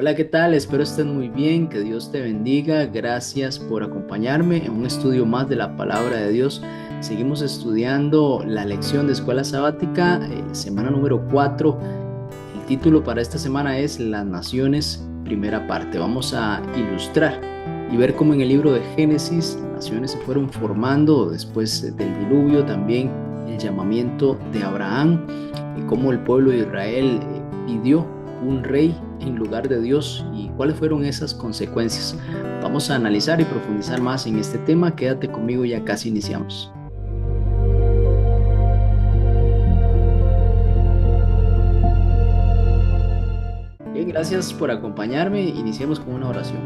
Hola, ¿qué tal? Espero estén muy bien, que Dios te bendiga. Gracias por acompañarme en un estudio más de la palabra de Dios. Seguimos estudiando la lección de escuela sabática, semana número 4. El título para esta semana es Las Naciones, primera parte. Vamos a ilustrar y ver cómo en el libro de Génesis las naciones se fueron formando después del diluvio, también el llamamiento de Abraham y cómo el pueblo de Israel pidió un rey en lugar de Dios y cuáles fueron esas consecuencias. Vamos a analizar y profundizar más en este tema. Quédate conmigo, ya casi iniciamos. Bien, gracias por acompañarme. Iniciemos con una oración.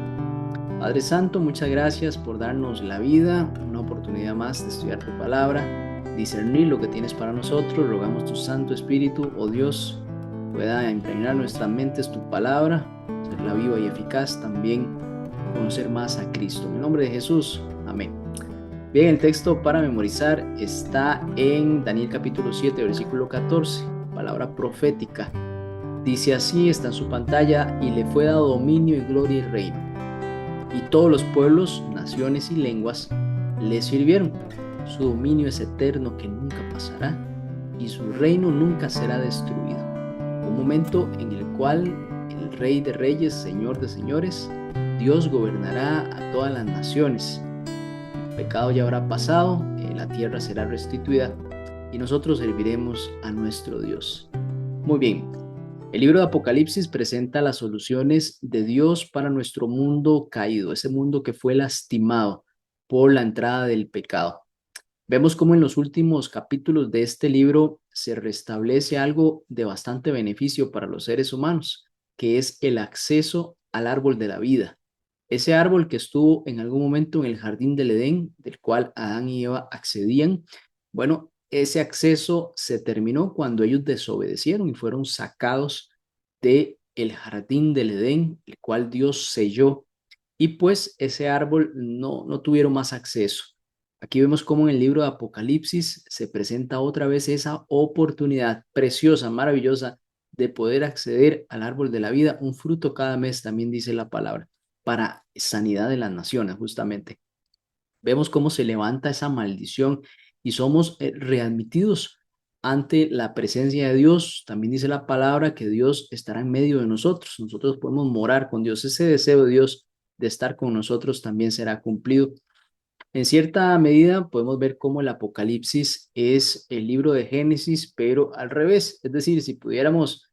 Padre Santo, muchas gracias por darnos la vida, una oportunidad más de estudiar tu palabra, discernir lo que tienes para nosotros. Rogamos tu Santo Espíritu, oh Dios, pueda impregnar nuestras mentes tu palabra, hacerla viva y eficaz, también conocer más a Cristo. En el nombre de Jesús, amén. Bien, el texto para memorizar está en Daniel capítulo 7, versículo 14, palabra profética. Dice así, está en su pantalla: y le fue dado dominio y gloria y reino, y todos los pueblos, naciones y lenguas le sirvieron. Su dominio es eterno, que nunca pasará, y su reino nunca será destruido. Un momento en el cual el Rey de Reyes, Señor de Señores, Dios gobernará a todas las naciones. El pecado ya habrá pasado, la tierra será restituida y nosotros serviremos a nuestro Dios. Muy bien, el libro de Apocalipsis presenta las soluciones de Dios para nuestro mundo caído, ese mundo que fue lastimado por la entrada del pecado. Vemos cómo en los últimos capítulos de este libro se restablece algo de bastante beneficio para los seres humanos, que es el acceso al árbol de la vida. Ese árbol que estuvo en algún momento en el jardín del Edén, del cual Adán y Eva accedían. Bueno, ese acceso se terminó cuando ellos desobedecieron y fueron sacados de el jardín del Edén, el cual Dios selló, y pues ese árbol no tuvieron más acceso. Aquí vemos cómo en el libro de Apocalipsis se presenta otra vez esa oportunidad preciosa, maravillosa, de poder acceder al árbol de la vida, un fruto cada mes, también dice la palabra, para sanidad de las naciones, justamente. Vemos cómo se levanta esa maldición y somos readmitidos ante la presencia de Dios. También dice la palabra que Dios estará en medio de nosotros. Nosotros podemos morar con Dios. Ese deseo de Dios de estar con nosotros también será cumplido. En cierta medida podemos ver cómo el Apocalipsis es el libro de Génesis, pero al revés. Es decir, si pudiéramos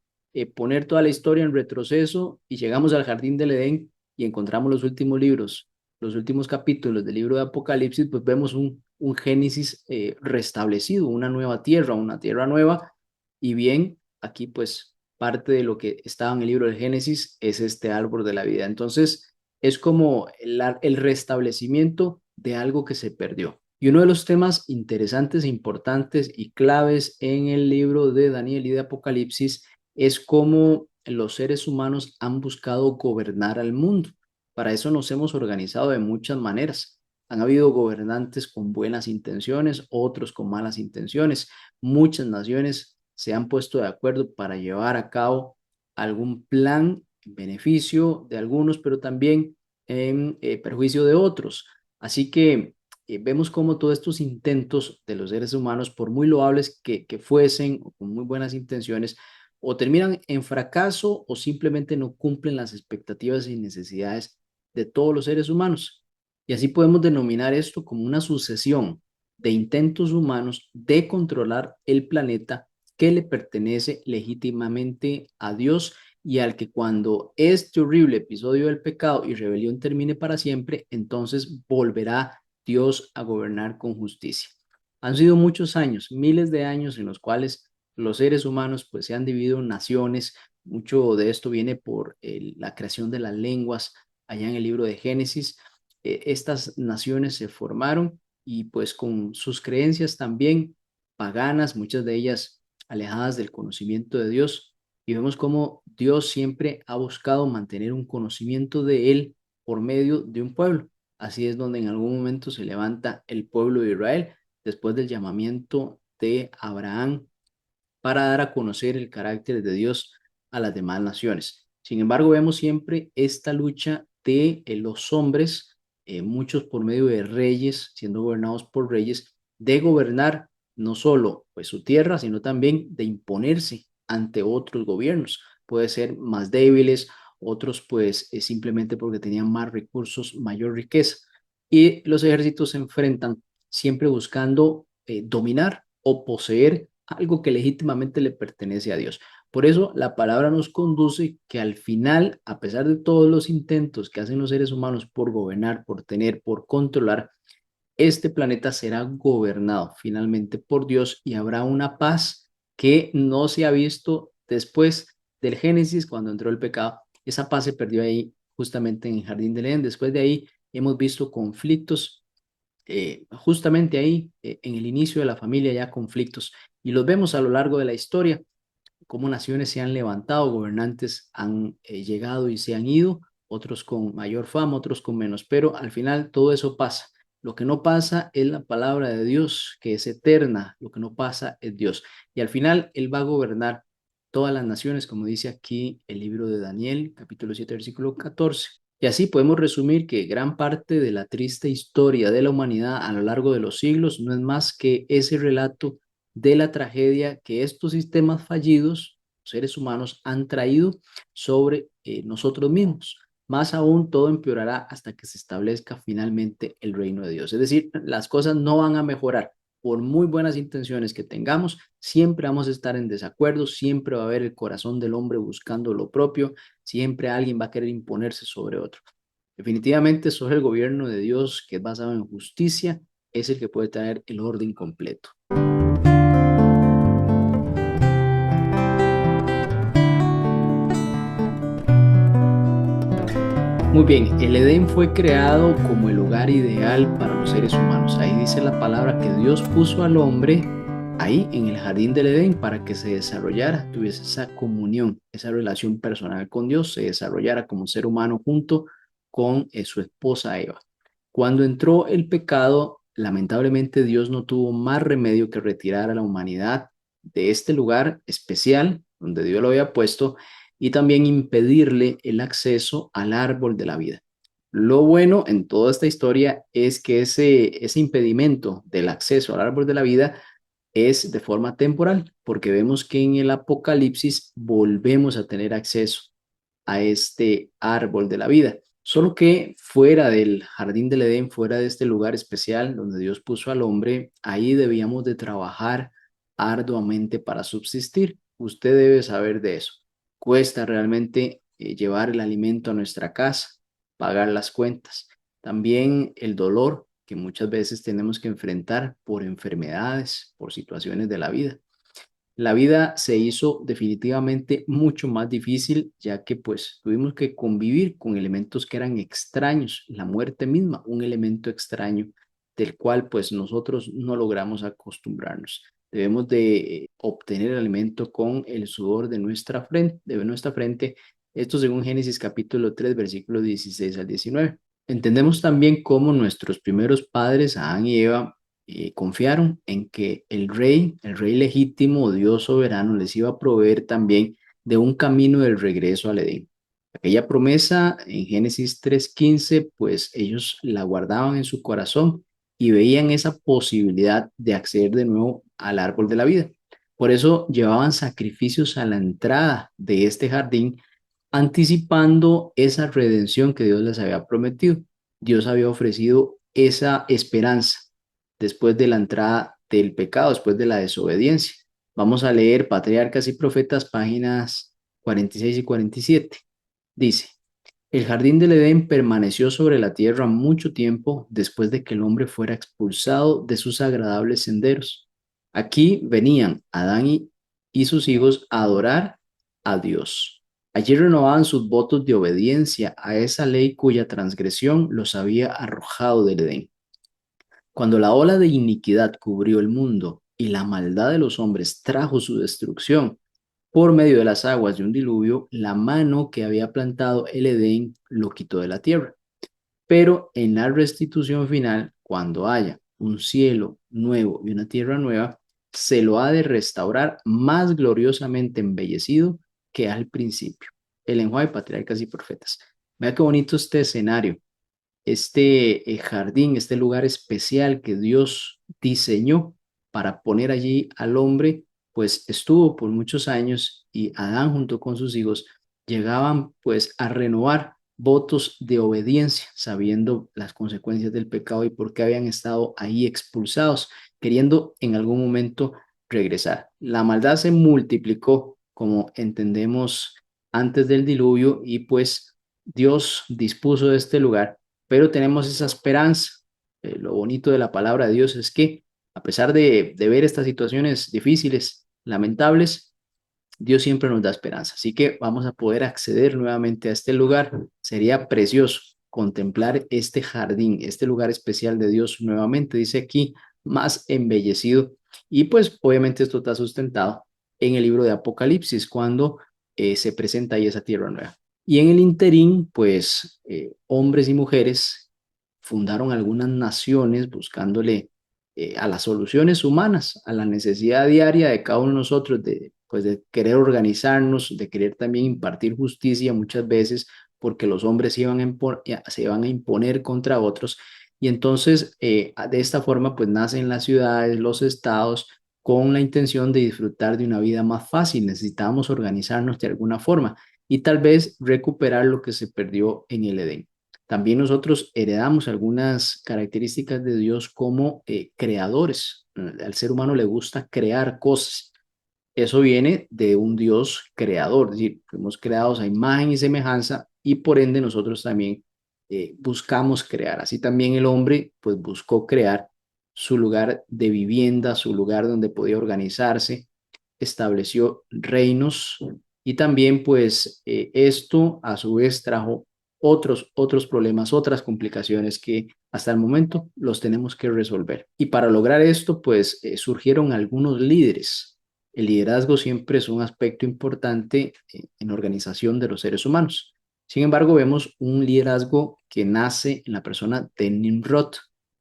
poner toda la historia en retroceso y llegamos al jardín del Edén y encontramos los últimos libros, los últimos capítulos del libro de Apocalipsis, pues vemos un Génesis restablecido, una nueva tierra, una tierra nueva. Y bien, aquí pues parte de lo que estaba en el libro de Génesis es este árbol de la vida. Entonces, es como el restablecimiento de algo que se perdió. Y uno de los temas interesantes, importantes y claves en el libro de Daniel y de Apocalipsis es cómo los seres humanos han buscado gobernar al mundo. Para eso nos hemos organizado de muchas maneras. Han habido gobernantes con buenas intenciones, otros con malas intenciones. Muchas naciones se han puesto de acuerdo para llevar a cabo algún plan en beneficio de algunos, pero también en perjuicio de otros. Así que vemos cómo todos estos intentos de los seres humanos, por muy loables que fuesen o con muy buenas intenciones, o terminan en fracaso o simplemente no cumplen las expectativas y necesidades de todos los seres humanos. Y así podemos denominar esto como una sucesión de intentos humanos de controlar el planeta que le pertenece legítimamente a Dios, y al que cuando este horrible episodio del pecado y rebelión termine para siempre, entonces volverá Dios a gobernar con justicia. Han sido muchos años, miles de años en los cuales los seres humanos pues se han dividido en naciones. Mucho de esto viene por la creación de las lenguas allá en el libro de Génesis. Estas naciones se formaron y pues con sus creencias también paganas, muchas de ellas alejadas del conocimiento de Dios, y vemos cómo Dios siempre ha buscado mantener un conocimiento de Él por medio de un pueblo. Así es donde en algún momento se levanta el pueblo de Israel después del llamamiento de Abraham para dar a conocer el carácter de Dios a las demás naciones. Sin embargo, vemos siempre esta lucha de los hombres, muchos por medio de reyes, siendo gobernados por reyes, de gobernar no solo pues su tierra, sino también de imponerse ante otros gobiernos. Puede ser más débiles, otros pues simplemente porque tenían más recursos, mayor riqueza. Y los ejércitos se enfrentan siempre buscando dominar o poseer algo que legítimamente le pertenece a Dios. Por eso la palabra nos conduce que al final, a pesar de todos los intentos que hacen los seres humanos por gobernar, por tener, por controlar, este planeta será gobernado finalmente por Dios y habrá una paz que no se ha visto después del Génesis, cuando entró el pecado. Esa paz se perdió ahí justamente en el Jardín del Edén. Después de ahí hemos visto conflictos, justamente ahí, en el inicio de la familia, ya conflictos, y los vemos a lo largo de la historia cómo naciones se han levantado, gobernantes han llegado y se han ido, otros con mayor fama, otros con menos, pero al final todo eso pasa. Lo que no pasa es la palabra de Dios, que es eterna, lo que no pasa es Dios. Y al final Él va a gobernar todas las naciones, como dice aquí el libro de Daniel, capítulo 7, versículo 14. Y así podemos resumir que gran parte de la triste historia de la humanidad a lo largo de los siglos no es más que ese relato de la tragedia que estos sistemas fallidos, seres humanos, han traído sobre nosotros mismos. Más aún, todo empeorará hasta que se establezca finalmente el reino de Dios. Es decir, las cosas no van a mejorar. Por muy buenas intenciones que tengamos, siempre vamos a estar en desacuerdo, siempre va a haber el corazón del hombre buscando lo propio, siempre alguien va a querer imponerse sobre otro. Definitivamente, sobre el gobierno de Dios, que es basado en justicia, es el que puede traer el orden completo. Muy bien, el Edén fue creado como el lugar ideal para los seres humanos. Ahí dice la palabra que Dios puso al hombre ahí en el jardín del Edén para que se desarrollara, tuviese esa comunión, esa relación personal con Dios, se desarrollara como ser humano junto con su esposa Eva. Cuando entró el pecado, lamentablemente Dios no tuvo más remedio que retirar a la humanidad de este lugar especial donde Dios lo había puesto y también impedirle el acceso al árbol de la vida. Lo bueno en toda esta historia es que ese impedimento del acceso al árbol de la vida es de forma temporal, porque vemos que en el Apocalipsis volvemos a tener acceso a este árbol de la vida. Solo que fuera del jardín del Edén, fuera de este lugar especial donde Dios puso al hombre, ahí debíamos de trabajar arduamente para subsistir. Usted debe saber de eso. Cuesta realmente llevar el alimento a nuestra casa, pagar las cuentas. También el dolor que muchas veces tenemos que enfrentar por enfermedades, por situaciones de la vida. La vida se hizo definitivamente mucho más difícil, ya que pues tuvimos que convivir con elementos que eran extraños, la muerte misma, un elemento extraño del cual pues nosotros no logramos acostumbrarnos. Debemos de obtener el alimento con el sudor de nuestra frente, esto según Génesis capítulo 3, versículos 16 al 19. Entendemos también cómo nuestros primeros padres, Adán y Eva, confiaron en que el rey legítimo, Dios soberano, les iba a proveer también de un camino del regreso al Edén. Aquella promesa en Génesis 3:15, pues ellos la guardaban en su corazón y veían esa posibilidad de acceder de nuevo al árbol de la vida. Por eso llevaban sacrificios a la entrada de este jardín, anticipando esa redención que Dios les había prometido. Dios había ofrecido esa esperanza después de la entrada del pecado, después de la desobediencia. Vamos a leer Patriarcas y Profetas, páginas 46 y 47. Dice, el jardín del Edén permaneció sobre la tierra mucho tiempo después de que el hombre fuera expulsado de sus agradables senderos. Aquí venían Adán y sus hijos a adorar a Dios. Allí renovaban sus votos de obediencia a esa ley cuya transgresión los había arrojado del Edén. Cuando la ola de iniquidad cubrió el mundo y la maldad de los hombres trajo su destrucción por medio de las aguas de un diluvio, la mano que había plantado el Edén lo quitó de la tierra. Pero en la restitución final, cuando haya un cielo nuevo y una tierra nueva, se lo ha de restaurar más gloriosamente embellecido que al principio. el lenguaje de patriarcas y profetas. Vea qué bonito este escenario, este jardín, este lugar especial que Dios diseñó para poner allí al hombre, pues estuvo por muchos años y Adán junto con sus hijos llegaban pues a renovar votos de obediencia, sabiendo las consecuencias del pecado y por qué habían estado ahí expulsados, queriendo en algún momento regresar. La maldad se multiplicó, como entendemos antes del diluvio, y pues Dios dispuso de este lugar, pero tenemos esa esperanza. Lo bonito de la palabra de Dios es que a pesar de ver estas situaciones difíciles, lamentables, Dios siempre nos da esperanza. Así que vamos a poder acceder nuevamente a este lugar. Sería precioso contemplar este jardín, este lugar especial de Dios nuevamente, dice aquí, más embellecido. Y pues obviamente esto está sustentado en el libro de Apocalipsis, cuando se presenta ahí esa tierra nueva. Y en el interín, pues hombres y mujeres fundaron algunas naciones buscándole a las soluciones humanas, a la necesidad diaria de cada uno de nosotros de, pues, de querer organizarnos, de querer también impartir justicia muchas veces, porque los hombres se iban a imponer contra otros. Y entonces, de esta forma, pues nacen las ciudades, los estados, con la intención de disfrutar de una vida más fácil. Necesitamos organizarnos de alguna forma y tal vez recuperar lo que se perdió en el Edén. También nosotros heredamos algunas características de Dios como creadores. Al ser humano le gusta crear cosas. Eso viene de un Dios creador, es decir, fuimos creados a imagen y semejanza y por ende nosotros también buscamos crear. Así también el hombre pues buscó crear su lugar de vivienda, su lugar donde podía organizarse, estableció reinos y también pues esto a su vez trajo otros problemas, otras complicaciones que hasta el momento los tenemos que resolver. Y para lograr esto pues surgieron algunos líderes. El liderazgo siempre es un aspecto importante en la organización de los seres humanos. Sin embargo, vemos un liderazgo que nace en la persona de Nimrod.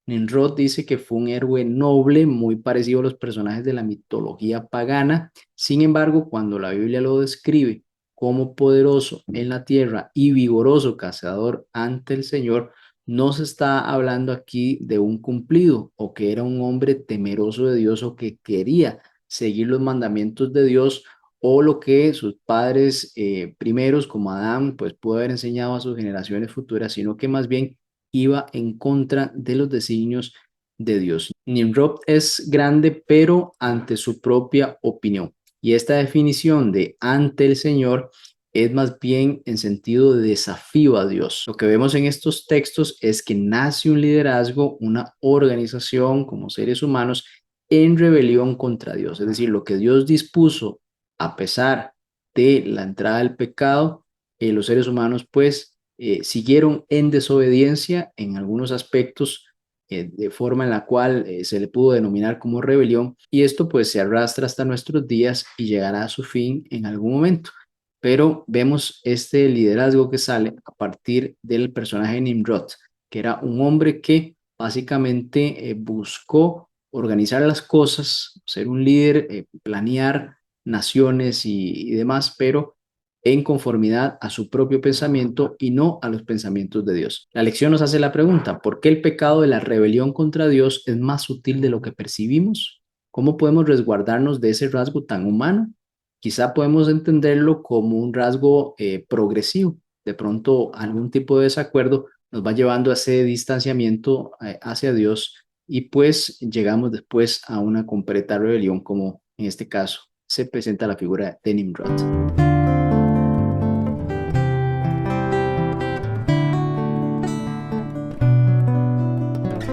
Nimrod dice que fue un héroe noble, muy parecido a los personajes de la mitología pagana. Sin embargo, cuando la Biblia lo describe como poderoso en la tierra y vigoroso cazador ante el Señor, no se está hablando aquí de un cumplido o que era un hombre temeroso de Dios o que quería seguir los mandamientos de Dios o lo que sus padres primeros como Adán pues pudo haber enseñado a sus generaciones futuras, sino que más bien iba en contra de los designios de Dios. Nimrod es grande pero ante su propia opinión, y esta definición de ante el Señor es más bien en sentido de desafío a Dios. Lo que vemos en estos textos es que nace un liderazgo, una organización como seres humanos en rebelión contra Dios. Es decir, lo que Dios dispuso a pesar de la entrada del pecado, los seres humanos pues siguieron en desobediencia en algunos aspectos, de forma en la cual se le pudo denominar como rebelión, y esto pues se arrastra hasta nuestros días y llegará a su fin en algún momento. Pero vemos este liderazgo que sale a partir del personaje de Nimrod, que era un hombre que básicamente buscó organizar las cosas, ser un líder, planear naciones y demás, pero en conformidad a su propio pensamiento y no a los pensamientos de Dios. La lección nos hace la pregunta: ¿por qué el pecado de la rebelión contra Dios es más sutil de lo que percibimos? ¿Cómo podemos resguardarnos de ese rasgo tan humano? Quizá podemos entenderlo como un rasgo progresivo. De pronto, algún tipo de desacuerdo nos va llevando a ese distanciamiento hacia Dios y pues llegamos después a una completa rebelión, como en este caso se presenta la figura de Nimrod.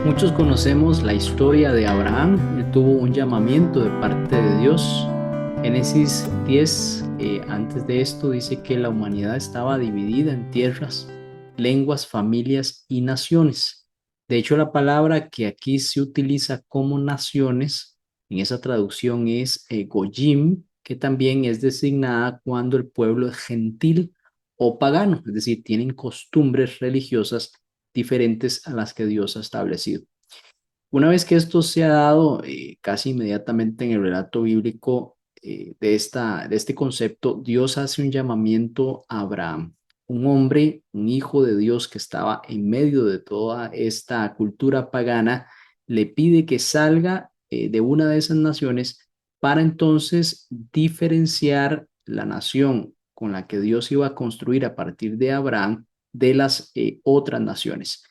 Muchos conocemos la historia de Abraham. Él tuvo un llamamiento de parte de Dios. Génesis 10, antes de esto, dice que la humanidad estaba dividida en tierras, lenguas, familias y naciones. De hecho, la palabra que aquí se utiliza como naciones, en esa traducción es Goyim, que también es designada cuando el pueblo es gentil o pagano, es decir, tienen costumbres religiosas diferentes a las que Dios ha establecido. Una vez que esto se ha dado, casi inmediatamente en el relato bíblico de este concepto, Dios hace un llamamiento a Abraham, un hombre, un hijo de Dios que estaba en medio de toda esta cultura pagana, le pide que salga de una de esas naciones para entonces diferenciar la nación con la que Dios iba a construir a partir de Abraham de las otras naciones.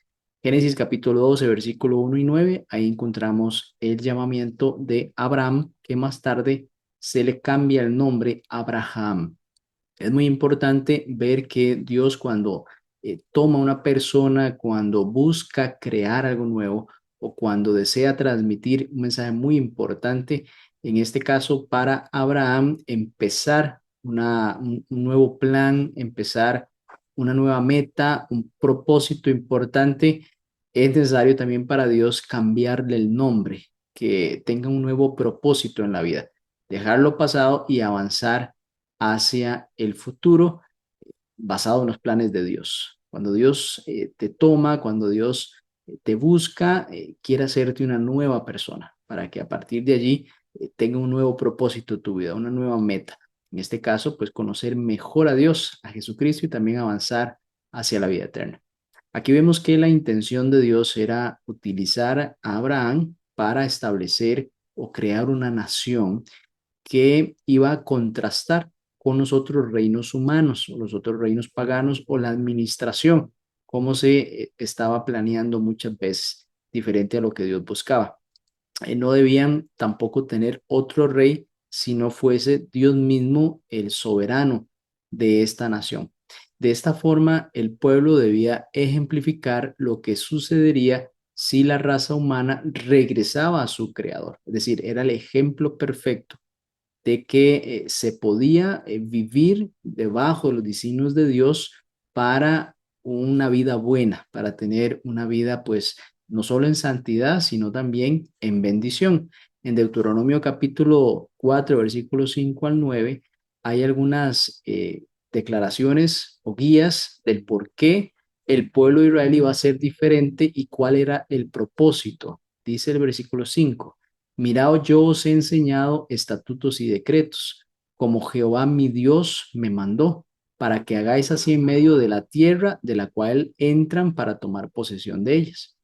Génesis capítulo 12, versículo 1 y 9, ahí encontramos el llamamiento de Abraham, que más tarde se le cambia el nombre a Abraham. Es muy importante ver que Dios cuando toma una persona, cuando busca crear algo nuevo o cuando desea transmitir un mensaje muy importante, en este caso para Abraham, empezar un nuevo plan, empezar una nueva meta, un propósito importante, es necesario también para Dios cambiarle el nombre, que tenga un nuevo propósito en la vida, dejar lo pasado y avanzar hacia el futuro basado en los planes de Dios. Cuando Dios te toma, cuando Dios te busca, quiere hacerte una nueva persona para que a partir de allí tenga un nuevo propósito tu vida, una nueva meta. En este caso, pues conocer mejor a Dios, a Jesucristo y también avanzar hacia la vida eterna. Aquí vemos que la intención de Dios era utilizar a Abraham para establecer o crear una nación que iba a contrastar con los otros reinos humanos o los otros reinos paganos o la administración, como se estaba planeando muchas veces, diferente a lo que Dios buscaba. No debían tampoco tener otro rey si no fuese Dios mismo el soberano de esta nación. De esta forma, el pueblo debía ejemplificar lo que sucedería si la raza humana regresaba a su creador. Es decir, era el ejemplo perfecto de que se podía vivir debajo de los designios de Dios para una vida buena, para tener una vida pues no solo en santidad, sino también en bendición. En Deuteronomio capítulo 4, versículos 5 al 9, hay algunas declaraciones o guías del por qué el pueblo de Israel iba a ser diferente y cuál era el propósito. Dice el versículo 5: Mirad, yo os he enseñado estatutos y decretos, como Jehová mi Dios me mandó, para que hagáis así en medio de la tierra de la cual entran para tomar posesión de ellas.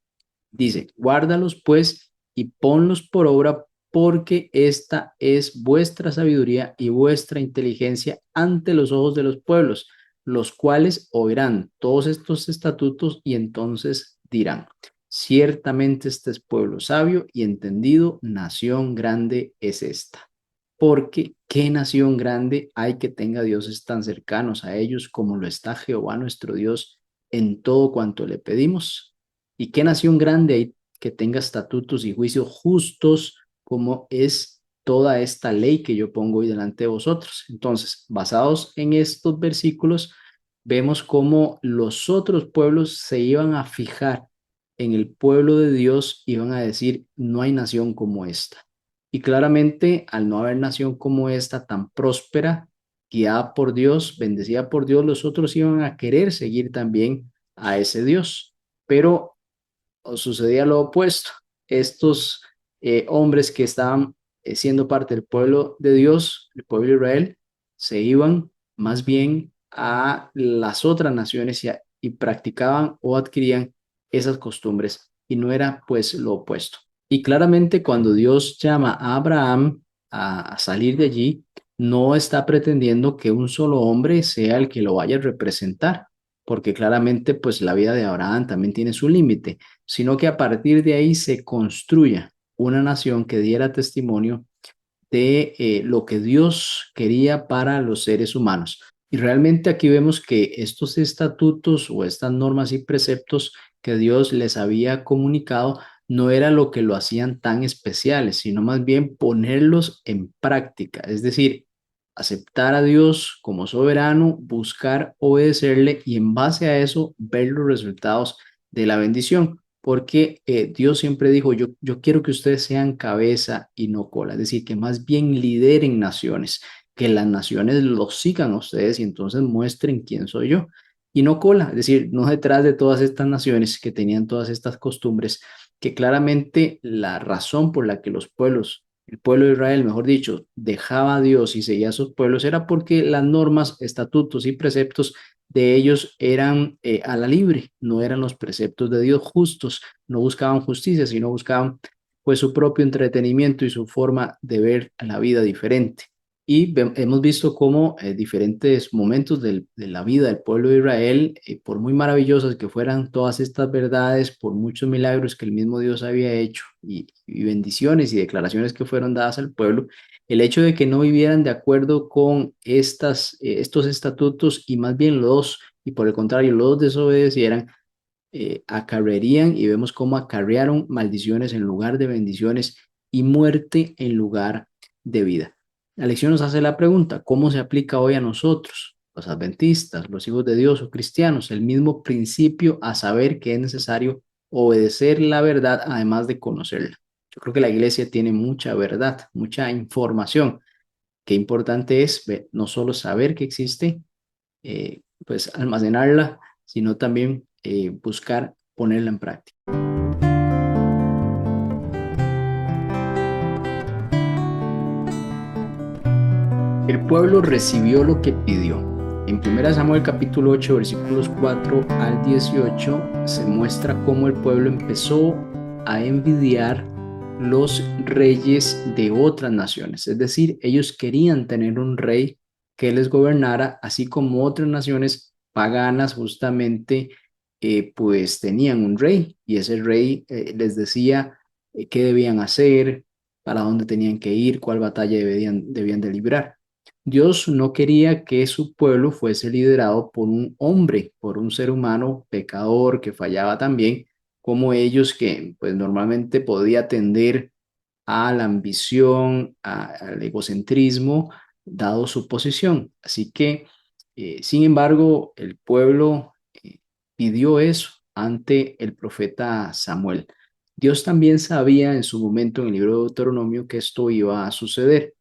Dice, guárdalos pues y ponlos por obra, porque esta es vuestra sabiduría y vuestra inteligencia ante los ojos de los pueblos, los cuales oirán todos estos estatutos y entonces dirán, ciertamente este es pueblo sabio y entendido, nación grande es esta. Porque qué nación grande hay que tenga dioses tan cercanos a ellos como lo está Jehová nuestro Dios en todo cuanto le pedimos. Y qué nación grande hay que tenga estatutos y juicios justos como es toda esta ley que yo pongo hoy delante de vosotros. Entonces, basados en estos versículos, vemos cómo los otros pueblos se iban a fijar en el pueblo de Dios y iban a decir, no hay nación como esta. Y claramente, al no haber nación como esta tan próspera, guiada por Dios, bendecida por Dios, los otros iban a querer seguir también a ese Dios. Pero sucedía lo opuesto. Estos hombres que estaban siendo parte del pueblo de Dios, el pueblo de Israel, se iban más bien a las otras naciones y practicaban o adquirían esas costumbres. Y no era pues lo opuesto. Y claramente cuando Dios llama a Abraham a salir de allí, no está pretendiendo que un solo hombre sea el que lo vaya a representar, porque claramente pues la vida de Abraham también tiene su límite, sino que a partir de ahí se construya una nación que diera testimonio de lo que Dios quería para los seres humanos. Y realmente aquí vemos que estos estatutos o estas normas y preceptos que Dios les había comunicado no era lo que lo hacían tan especiales, sino más bien ponerlos en práctica, es decir, aceptar a Dios como soberano, buscar obedecerle y en base a eso ver los resultados de la bendición. Porque Dios siempre dijo, yo quiero que ustedes sean cabeza y no cola, es decir, que más bien lideren naciones, que las naciones los sigan a ustedes y entonces muestren quién soy yo. Y no cola, es decir, no detrás de todas estas naciones que tenían todas estas costumbres, que claramente la razón por la que los pueblos el pueblo de Israel, mejor dicho, dejaba a Dios y seguía a sus pueblos, era porque las normas, estatutos y preceptos de ellos eran a la libre, no eran los preceptos de Dios justos, no buscaban justicia, sino buscaban pues su propio entretenimiento y su forma de ver la vida diferente. Y hemos visto cómo diferentes momentos de la vida del pueblo de Israel, por muy maravillosas que fueran todas estas verdades, por muchos milagros que el mismo Dios había hecho y bendiciones y declaraciones que fueron dadas al pueblo, el hecho de que no vivieran de acuerdo con estos estatutos y más bien y por el contrario, los desobedecieran, acarrearían y vemos cómo acarrearon maldiciones en lugar de bendiciones y muerte en lugar de vida. La lección nos hace la pregunta, ¿cómo se aplica hoy a nosotros, los adventistas, los hijos de Dios o cristianos, el mismo principio a saber que es necesario obedecer la verdad además de conocerla? Yo creo que la iglesia tiene mucha verdad, mucha información. Qué importante es no solo saber que existe, pues almacenarla, sino también buscar ponerla en práctica. El pueblo recibió lo que pidió. En 1 Samuel capítulo 8 versículos 4 al 18 se muestra cómo el pueblo empezó a envidiar los reyes de otras naciones. Es decir, ellos querían tener un rey que les gobernara, así como otras naciones paganas justamente pues tenían un rey y ese rey les decía qué debían hacer, para dónde tenían que ir, cuál batalla debían de librar. Dios no quería que su pueblo fuese liderado por un hombre, por un ser humano pecador que fallaba también, como ellos que pues normalmente podía tender a la ambición, al egocentrismo, dado su posición. Así que, sin embargo, el pueblo pidió eso ante el profeta Samuel. Dios también sabía en su momento en el libro de Deuteronomio que esto iba a suceder.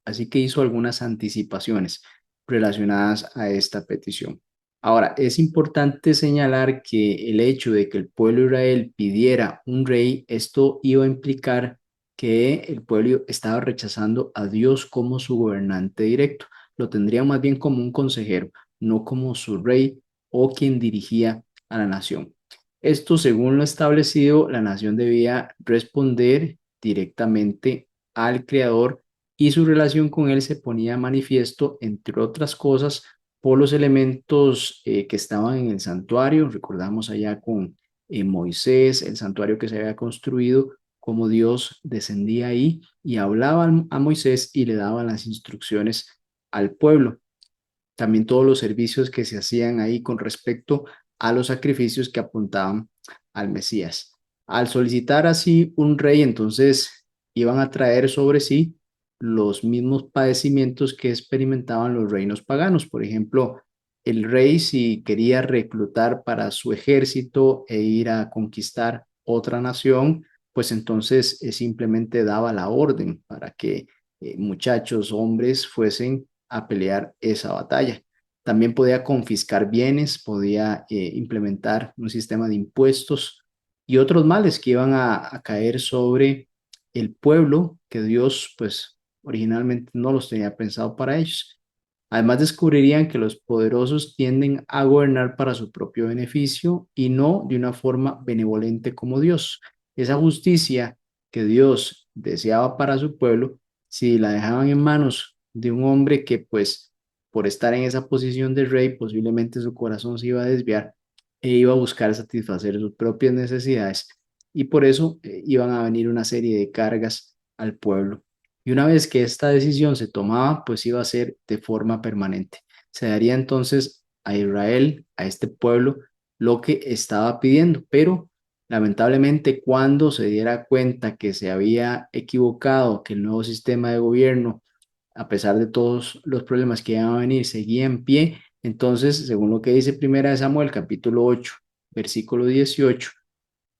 Así que hizo algunas anticipaciones relacionadas a esta petición. Ahora, es importante señalar que el hecho de que el pueblo de Israel pidiera un rey, esto iba a implicar que el pueblo estaba rechazando a Dios como su gobernante directo. Lo tendría más bien como un consejero, no como su rey o quien dirigía a la nación. Esto, según lo establecido, la nación debía responder directamente al Creador y su relación con él se ponía manifiesto, entre otras cosas, por los elementos que estaban en el santuario. Recordamos allá con Moisés, el santuario que se había construido, cómo Dios descendía ahí y hablaba a Moisés y le daba las instrucciones al pueblo. También todos los servicios que se hacían ahí con respecto a los sacrificios que apuntaban al Mesías. Al solicitar así un rey, entonces iban a traer sobre sí los mismos padecimientos que experimentaban los reinos paganos. Por ejemplo, el rey, si quería reclutar para su ejército e ir a conquistar otra nación, pues entonces simplemente daba la orden para que muchachos, hombres, fuesen a pelear esa batalla. También podía confiscar bienes, podía implementar un sistema de impuestos y otros males que iban a caer sobre el pueblo que Dios pues originalmente no los tenía pensado para ellos. Además descubrirían que los poderosos tienden a gobernar para su propio beneficio y no de una forma benevolente como Dios. Esa justicia que Dios deseaba para su pueblo, si la dejaban en manos de un hombre que pues por estar en esa posición de rey, posiblemente su corazón se iba a desviar e iba a buscar satisfacer sus propias necesidades y por eso iban a venir una serie de cargas al pueblo. Y una vez que esta decisión se tomaba, pues iba a ser de forma permanente. Se daría entonces a Israel, a este pueblo, lo que estaba pidiendo, pero lamentablemente cuando se diera cuenta que se había equivocado, que el nuevo sistema de gobierno, a pesar de todos los problemas que iban a venir, seguía en pie, entonces, según lo que dice Primera de Samuel, capítulo 8, versículo 18,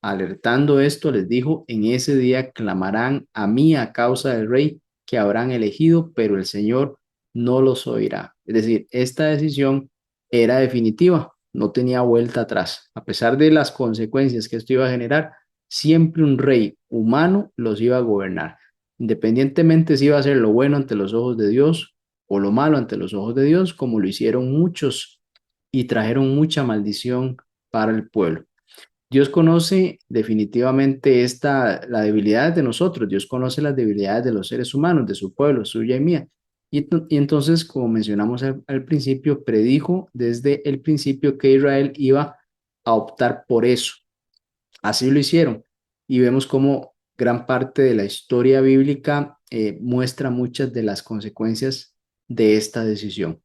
alertando esto, les dijo, en ese día clamarán a mí a causa del rey que habrán elegido, pero el Señor no los oirá. Es decir, esta decisión era definitiva, no tenía vuelta atrás. A pesar de las consecuencias que esto iba a generar, siempre un rey humano los iba a gobernar. independientemente si iba a ser lo bueno ante los ojos de Dios o lo malo ante los ojos de Dios, como lo hicieron muchos y trajeron mucha maldición para el pueblo. Dios conoce definitivamente la debilidad de nosotros, Dios conoce las debilidades de los seres humanos, de su pueblo, suya y mía. Y entonces, como mencionamos al principio, predijo desde el principio que Israel iba a optar por eso. Así lo hicieron. Y vemos cómo gran parte de la historia bíblica muestra muchas de las consecuencias de esta decisión.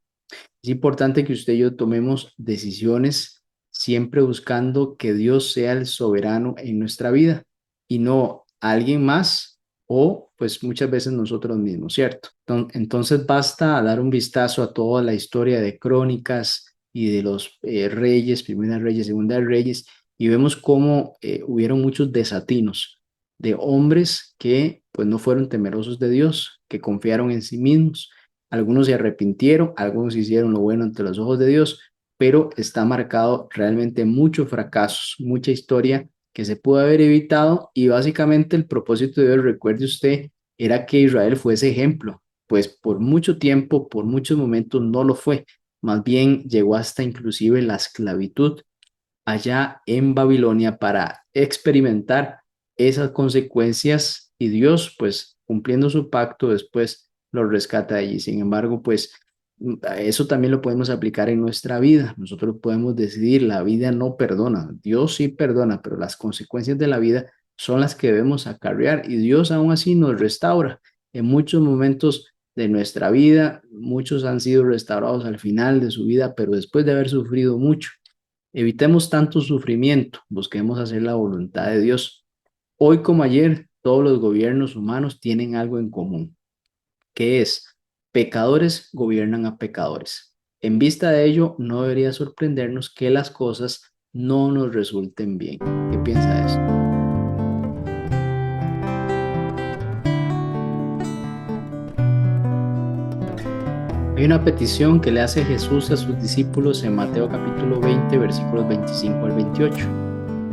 Es importante que usted y yo tomemos decisiones siempre buscando que Dios sea el soberano en nuestra vida y no alguien más o pues muchas veces nosotros mismos, ¿cierto? Entonces basta dar un vistazo a toda la historia de Crónicas y de los reyes, primeras reyes, segundas reyes, y vemos cómo hubieron muchos desatinos de hombres que pues no fueron temerosos de Dios, que confiaron en sí mismos. Algunos se arrepintieron, algunos hicieron lo bueno ante los ojos de Dios, pero está marcado realmente muchos fracasos, mucha historia que se pudo haber evitado y básicamente el propósito de Dios, recuerde usted, era que Israel fuese ejemplo, pues por mucho tiempo, por muchos momentos no lo fue, más bien llegó hasta inclusive la esclavitud allá en Babilonia para experimentar esas consecuencias y Dios, pues cumpliendo su pacto, después lo rescata de allí. Sin embargo, pues eso también lo podemos aplicar en nuestra vida. Nosotros podemos decidir, la vida no perdona, Dios sí perdona, pero las consecuencias de la vida son las que debemos acarrear y Dios aún así nos restaura. En muchos momentos de nuestra vida, muchos han sido restaurados al final de su vida, pero después de haber sufrido mucho. Evitemos tanto sufrimiento, busquemos hacer la voluntad de Dios. Hoy como ayer, todos los gobiernos humanos tienen algo en común, que es pecadores gobiernan a pecadores. En vista de ello, no debería sorprendernos que las cosas no nos resulten bien. ¿Qué piensa de eso? Hay una petición que le hace Jesús a sus discípulos en Mateo capítulo 20, versículos 25 al 28.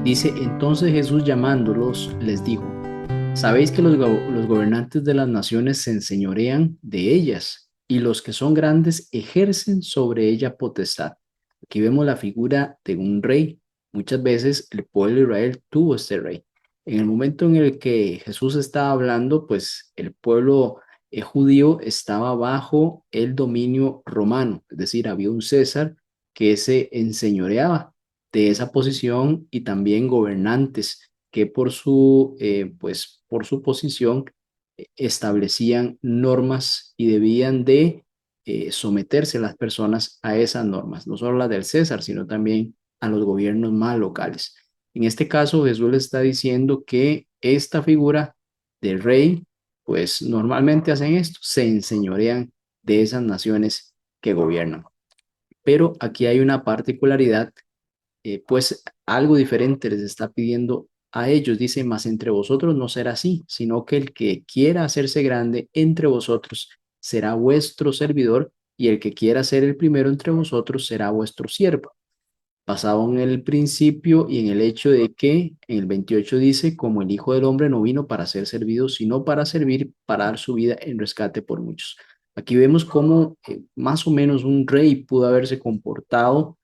Dice, entonces Jesús llamándolos les dijo, sabéis que los gobernantes de las naciones se enseñorean de ellas y los que son grandes ejercen sobre ella potestad. Aquí vemos la figura de un rey. Muchas veces el pueblo de Israel tuvo este rey. En el momento en el que Jesús estaba hablando, pues el pueblo judío estaba bajo el dominio romano, es decir, había un César que se enseñoreaba de esa posición y también gobernantes que pues, por su posición establecían normas y debían de someterse las personas a esas normas, no solo las del César, sino también a los gobiernos más locales. En este caso, Jesús le está diciendo que esta figura de rey, pues normalmente hacen esto, se enseñorean de esas naciones que gobiernan. Pero aquí hay una particularidad pues algo diferente les está pidiendo a ellos. Dice, mas entre vosotros no será así, sino que el que quiera hacerse grande entre vosotros será vuestro servidor y el que quiera ser el primero entre vosotros será vuestro siervo. Basado en el principio y en el hecho de que en el 28 dice, como el Hijo del Hombre no vino para ser servido, sino para servir, para dar su vida en rescate por muchos. Aquí vemos cómo más o menos un rey pudo haberse comportado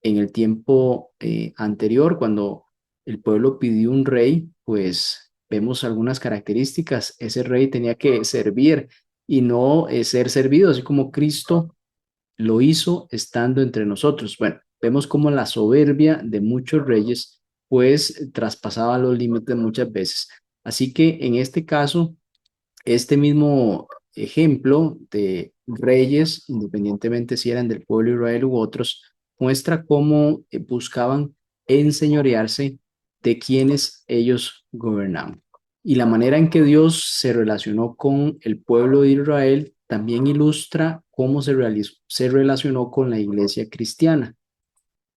en el tiempo anterior, cuando el pueblo pidió un rey, pues vemos algunas características. Ese rey tenía que servir y no ser servido, así como Cristo lo hizo estando entre nosotros. Bueno, vemos como la soberbia de muchos reyes, pues traspasaba los límites muchas veces. Así que en este caso, este mismo ejemplo de reyes, independientemente si eran del pueblo de Israel u otros, muestra cómo buscaban enseñorearse de quienes ellos gobernaban. Y la manera en que Dios se relacionó con el pueblo de Israel también ilustra cómo se relacionó con la iglesia cristiana.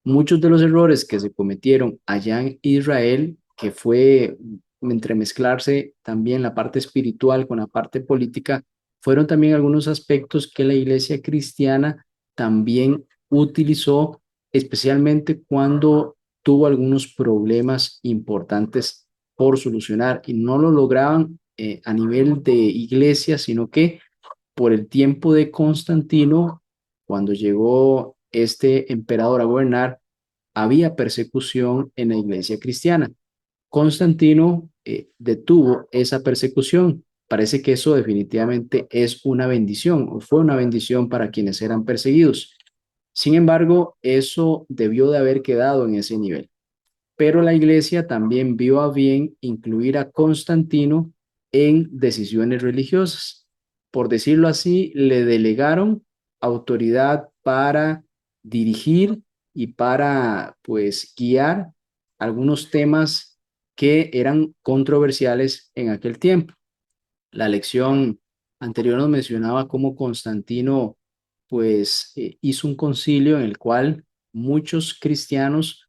Muchos de los errores que se cometieron allá en Israel, que fue entremezclarse también la parte espiritual con la parte política, fueron también algunos aspectos que la iglesia cristiana también utilizó, especialmente cuando tuvo algunos problemas importantes por solucionar y no lo lograban a nivel de iglesia, sino que por el tiempo de Constantino, cuando llegó este emperador a gobernar, había persecución en la iglesia cristiana. Constantino detuvo esa persecución. Parece que eso definitivamente es una bendición o fue una bendición para quienes eran perseguidos. Sin embargo, eso debió de haber quedado en ese nivel. Pero la iglesia también vio a bien incluir a Constantino en decisiones religiosas. Por decirlo así, le delegaron autoridad para dirigir y para, pues, guiar algunos temas que eran controversiales en aquel tiempo. La lección anterior nos mencionaba cómo Constantino, pues, hizo un concilio en el cual muchos cristianos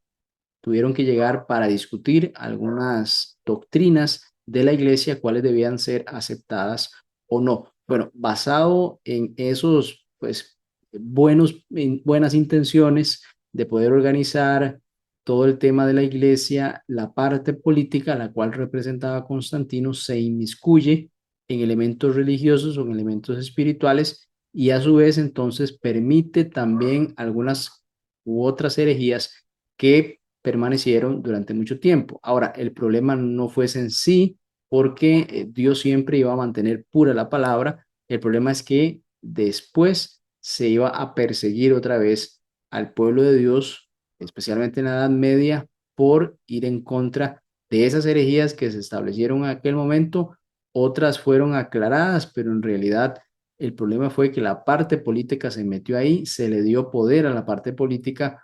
tuvieron que llegar para discutir algunas doctrinas de la iglesia, cuáles debían ser aceptadas o no. Bueno, basado en esos, pues, buenas intenciones de poder organizar todo el tema de la iglesia, la parte política, la cual representaba Constantino, se inmiscuye en elementos religiosos o en elementos espirituales y a su vez entonces permite también algunas u otras herejías que permanecieron durante mucho tiempo. Ahora, el problema no fue en sí, porque Dios siempre iba a mantener pura la palabra. El problema es que después se iba a perseguir otra vez al pueblo de Dios, especialmente en la Edad Media, por ir en contra de esas herejías que se establecieron en aquel momento. Otras fueron aclaradas, pero en realidad el problema fue que la parte política se metió ahí, se le dio poder a la parte política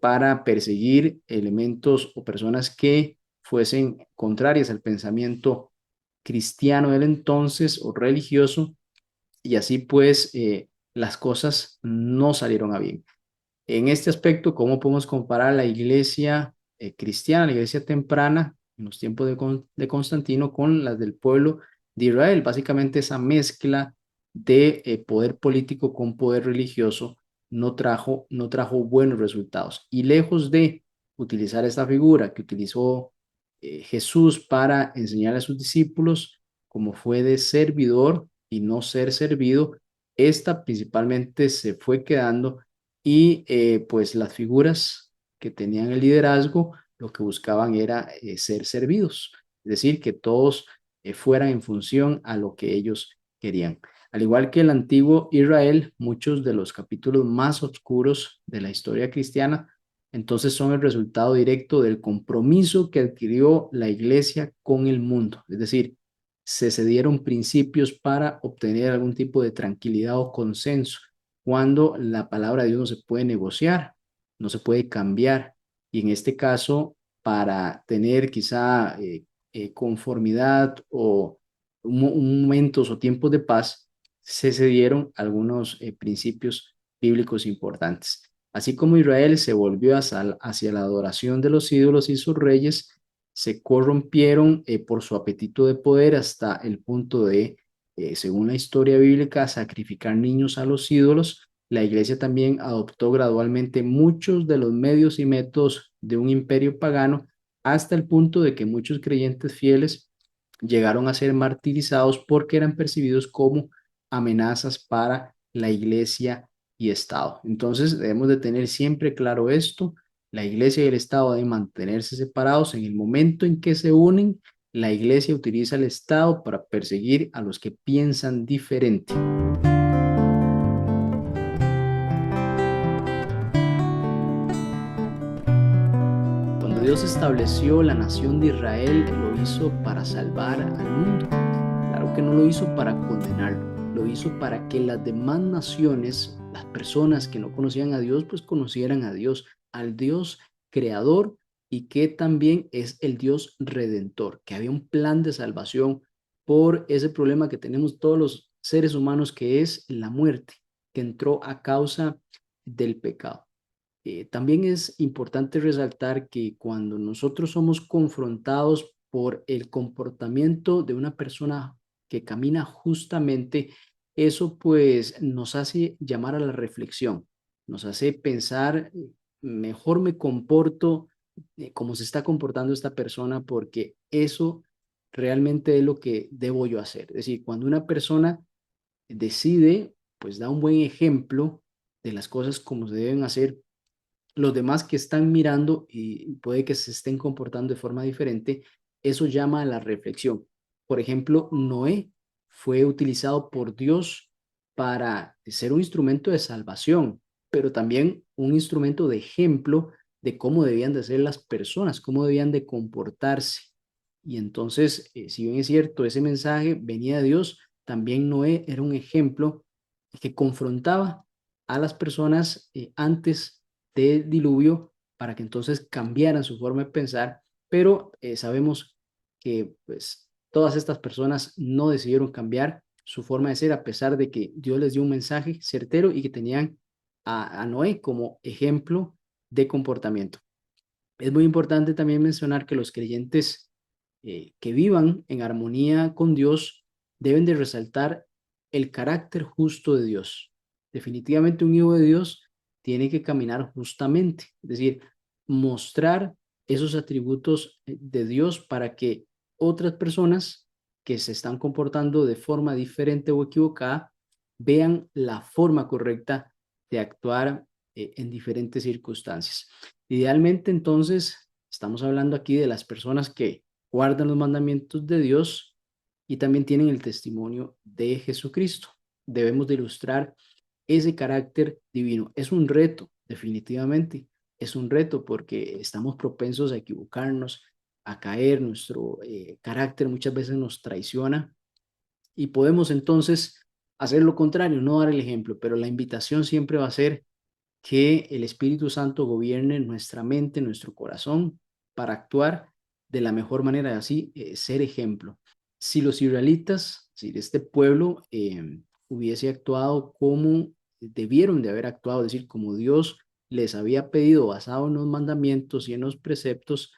para perseguir elementos o personas que fuesen contrarias al pensamiento cristiano del entonces o religioso, y así pues las cosas no salieron a bien. En este aspecto, ¿cómo podemos comparar la iglesia cristiana, la iglesia temprana en los tiempos de Constantino con las del pueblo de Israel? Básicamente esa mezcla de poder político con poder religioso no trajo buenos resultados. Y lejos de utilizar esta figura que utilizó Jesús para enseñar a sus discípulos, como fue de servidor y no ser servido, esta principalmente se fue quedando y pues las figuras que tenían el liderazgo lo que buscaban era ser servidos, es decir, que todos fueran en función a lo que ellos querían. Al igual que el antiguo Israel, muchos de los capítulos más oscuros de la historia cristiana entonces son el resultado directo del compromiso que adquirió la iglesia con el mundo, es decir, se cedieron principios para obtener algún tipo de tranquilidad o consenso cuando la palabra de Dios no se puede negociar, no se puede cambiar. Y en este caso, para tener quizá conformidad o momentos o tiempos de paz, se cedieron algunos principios bíblicos importantes. Así como Israel se volvió hacia la adoración de los ídolos y sus reyes, se corrompieron por su apetito de poder hasta el punto de según la historia bíblica, sacrificar niños a los ídolos. La iglesia también adoptó gradualmente muchos de los medios y métodos de un imperio pagano hasta el punto de que muchos creyentes fieles llegaron a ser martirizados porque eran percibidos como amenazas para la iglesia y Estado. Entonces debemos de tener siempre claro esto. La iglesia y el Estado deben mantenerse separados. En el momento en que se unen, la iglesia utiliza el Estado para perseguir a los que piensan diferente. Cuando Dios estableció la nación de Israel, lo hizo para salvar al mundo. Claro que no lo hizo para condenarlo, lo hizo para que las demás naciones, las personas que no conocían a Dios, pues conocieran a Dios, al Dios creador y que también es el Dios redentor, que había un plan de salvación por ese problema que tenemos todos los seres humanos, que es la muerte, que entró a causa del pecado. También es importante resaltar que cuando nosotros somos confrontados por el comportamiento de una persona que camina justamente, eso pues nos hace llamar a la reflexión, nos hace pensar, mejor me comporto como se está comportando esta persona porque eso realmente es lo que debo yo hacer. Es decir, cuando una persona decide, pues da un buen ejemplo de las cosas como se deben hacer, los demás que están mirando y puede que se estén comportando de forma diferente, eso llama a la reflexión. Por ejemplo, Noé fue utilizado por Dios para ser un instrumento de salvación, pero también un instrumento de ejemplo de cómo debían de ser las personas, cómo debían de comportarse. Y entonces, si bien es cierto, ese mensaje venía de Dios, también Noé era un ejemplo que confrontaba a las personas antes del diluvio para que entonces cambiaran su forma de pensar, pero sabemos que pues todas estas personas no decidieron cambiar su forma de ser a pesar de que Dios les dio un mensaje certero y que tenían a Noé como ejemplo de comportamiento. Es muy importante también mencionar que los creyentes que vivan en armonía con Dios deben de resaltar el carácter justo de Dios. Definitivamente un hijo de Dios tiene que caminar justamente, es decir, mostrar esos atributos de Dios para que otras personas que se están comportando de forma diferente o equivocada vean la forma correcta de actuar en diferentes circunstancias. Idealmente, entonces, estamos hablando aquí de las personas que guardan los mandamientos de Dios y también tienen el testimonio de Jesucristo. Debemos de ilustrar ese carácter divino. Es un reto, definitivamente. Es un reto porque estamos propensos a equivocarnos, a caer. Nuestro carácter muchas veces nos traiciona y podemos entonces hacer lo contrario, no dar el ejemplo, pero la invitación siempre va a ser que el Espíritu Santo gobierne nuestra mente, nuestro corazón, para actuar de la mejor manera, así ser ejemplo. Si los israelitas, si este pueblo hubiese actuado como debieron de haber actuado, es decir, como Dios les había pedido basado en los mandamientos y en los preceptos,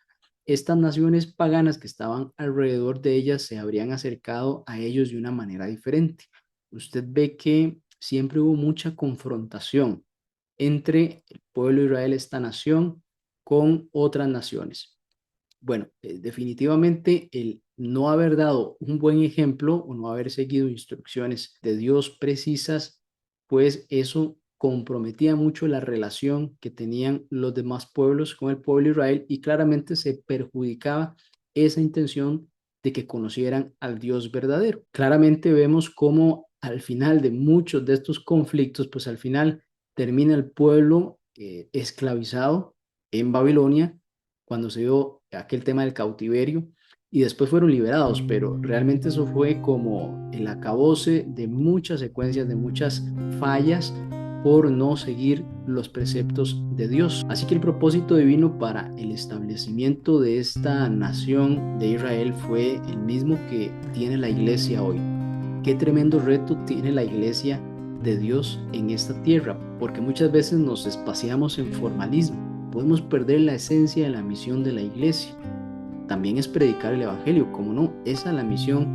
estas naciones paganas que estaban alrededor de ellas se habrían acercado a ellos de una manera diferente. Usted ve que siempre hubo mucha confrontación entre el pueblo de Israel, esta nación, con otras naciones. Bueno, definitivamente el no haber dado un buen ejemplo o no haber seguido instrucciones de Dios precisas, pues eso comprometía mucho la relación que tenían los demás pueblos con el pueblo de Israel y claramente se perjudicaba esa intención de que conocieran al Dios verdadero. Claramente vemos cómo al final de muchos de estos conflictos, pues al final termina el pueblo esclavizado en Babilonia cuando se dio aquel tema del cautiverio y después fueron liberados, pero realmente eso fue como el acabose de muchas secuencias, de muchas fallas por no seguir los preceptos de Dios. Así que el propósito divino para el establecimiento de esta nación de Israel fue el mismo que tiene la iglesia hoy. Qué tremendo reto tiene la iglesia de Dios en esta tierra, porque muchas veces nos espaciamos en formalismo, podemos perder la esencia de la misión de la iglesia. También es predicar el evangelio, como no, esa es la misión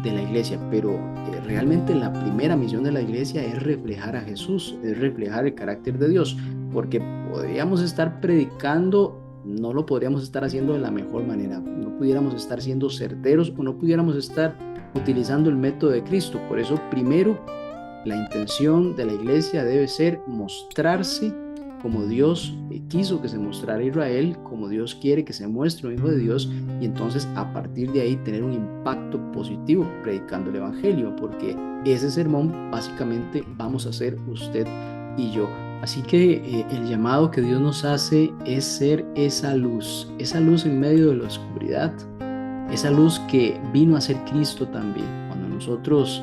de la iglesia, pero realmente la primera misión de la iglesia es reflejar a Jesús, es reflejar el carácter de Dios, porque podríamos estar predicando, no lo podríamos estar haciendo de la mejor manera, no pudiéramos estar siendo certeros o no pudiéramos estar utilizando el método de Cristo. Por eso primero la intención de la iglesia debe ser mostrarse como Dios quiso que se mostrara a Israel, como Dios quiere que se muestre un hijo de Dios, y entonces a partir de ahí tener un impacto positivo predicando el evangelio, porque ese sermón básicamente vamos a hacer usted y yo. Así que el llamado que Dios nos hace es ser esa luz en medio de la oscuridad, esa luz que vino a ser Cristo también. Cuando nosotros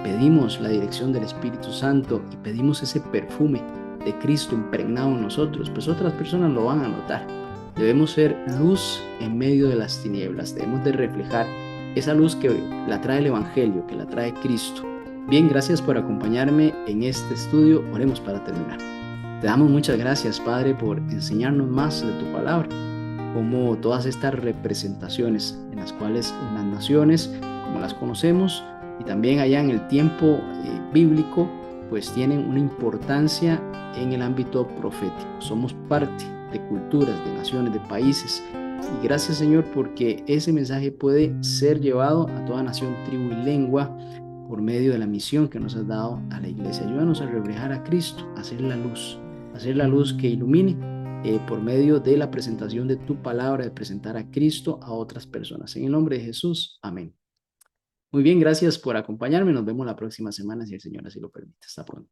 pedimos la dirección del Espíritu Santo y pedimos ese perfume de Cristo impregnado en nosotros, pues otras personas lo van a notar. Debemos ser luz en medio de las tinieblas, debemos de reflejar esa luz que la trae el Evangelio, que la trae Cristo. Bien, gracias por acompañarme en este estudio. Oremos para terminar. Te damos muchas gracias, Padre, por enseñarnos más de tu palabra, como todas estas representaciones en las cuales las naciones, como las conocemos, y también allá en el tiempo bíblico, pues tienen una importancia en el ámbito profético. Somos parte de culturas, de naciones, de países Y gracias, Señor, porque ese mensaje puede ser llevado a toda nación, tribu y lengua por medio de la misión que nos has dado a la iglesia. Ayúdanos a reflejar a Cristo, a hacer la luz que ilumine por medio de la presentación de tu palabra, de presentar a Cristo a otras personas. En el nombre de Jesús, amén. Muy bien, gracias por acompañarme. Nos vemos la próxima semana si el Señor así lo permite. Hasta pronto.